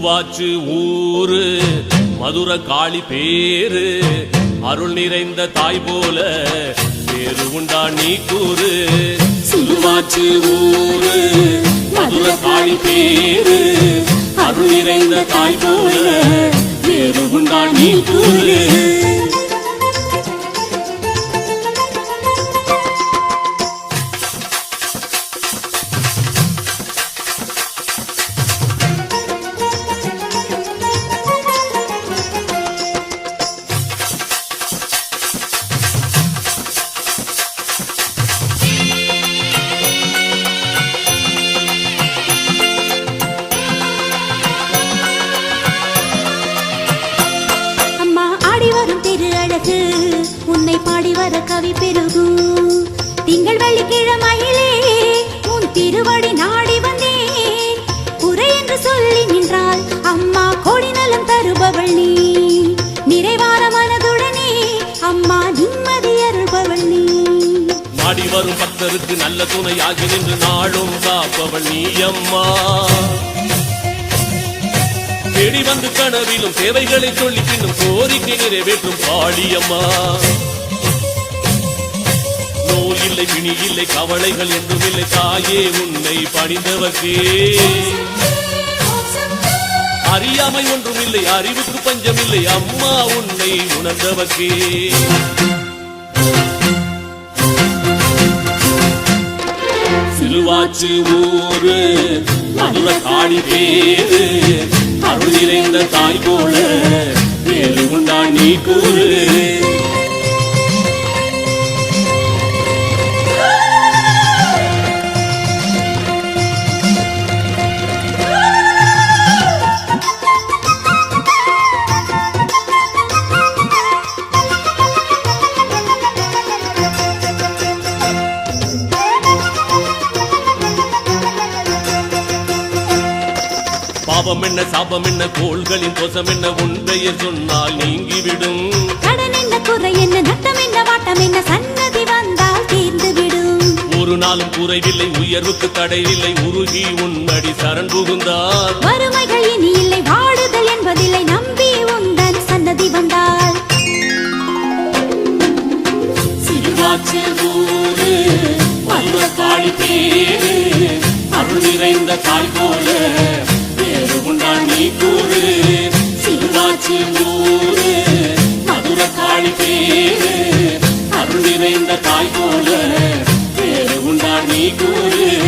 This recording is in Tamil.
சிறுவாச்சு ஊரு மதுர காளி பேரு அருள் நிறைந்த தாய் போல பேரு உண்டா நீ கூறு. சிறுவாச்சு ஊரு மதுர காளி பேரு அருள் நிறைந்த தாய் போல பேரு உண்டா நீ கூறு. உன்னை பாடி வர கவி பெருகும் திங்கள் வெள்ளிக்கிழமையிலே உன் திருவடி நாடி வந்தேன். குறை என்று சொல்லி நின்றால் அம்மா கோடி நலம் தருபவள் நீ. நிறைவான மனதுடனே அம்மா நிம்மதி அருள்பவள் நீ. நாடி வரும் பக்தருக்கு நல்ல துணையாகி நின்று நாளும் காப்பவள் நீ அம்மா. தேடி வந்து கனவிலும் சேவைகளை சொல்லி பின்னும் கோரிக்கை நிறைவேற்றும் காளியம்மா. நோய் இல்லை பிணி இல்லை கவலைகள் என்றும் இல்லை தாயே உன்னை பணிந்தவர்க்கே. அறியாமை ஒன்றும் இல்லை அறிவுக்கு பஞ்சம் இல்லை அம்மா உன்னை உணர்ந்தவர்க்கே. சிறுவாச்சு ஊரு மதுர காளி பேரு அருள் நிறைந்த தாய் போல பேரு உண்டா நீ கூறு. பாவம் என்ன சாபம் என்ன கோள்களின் தோஷம் என்ன உண்மையை சொன்னால் நீங்கிவிடும். கடன் என்ன குறை என்ன நட்டம் என்ன வாட்டம் என்ன சன்னதி வந்தால் தீர்ந்துவிடும். ஒரு நாளும் குறைவில்லை உயர்வுக்கு தடையில்லை உருகி உன்னடி சரண் புகுந்தால் வறுமைகள் இனி இல்லை வாடுதல் என்பதில்லை நம்பி உந்தன் சன்னதி வந்தால். சிறுவாச்சு ஊரு மதுர காளி பேரு அருள் நிறைந்த தாய் போல பேரு உண்டா நீ கூறு. சிறுவாச்சு ஊரு மதுர காளி பேரு அருள் நிறைந்த தாய் போல பேரு உண்டா நீ கூறு.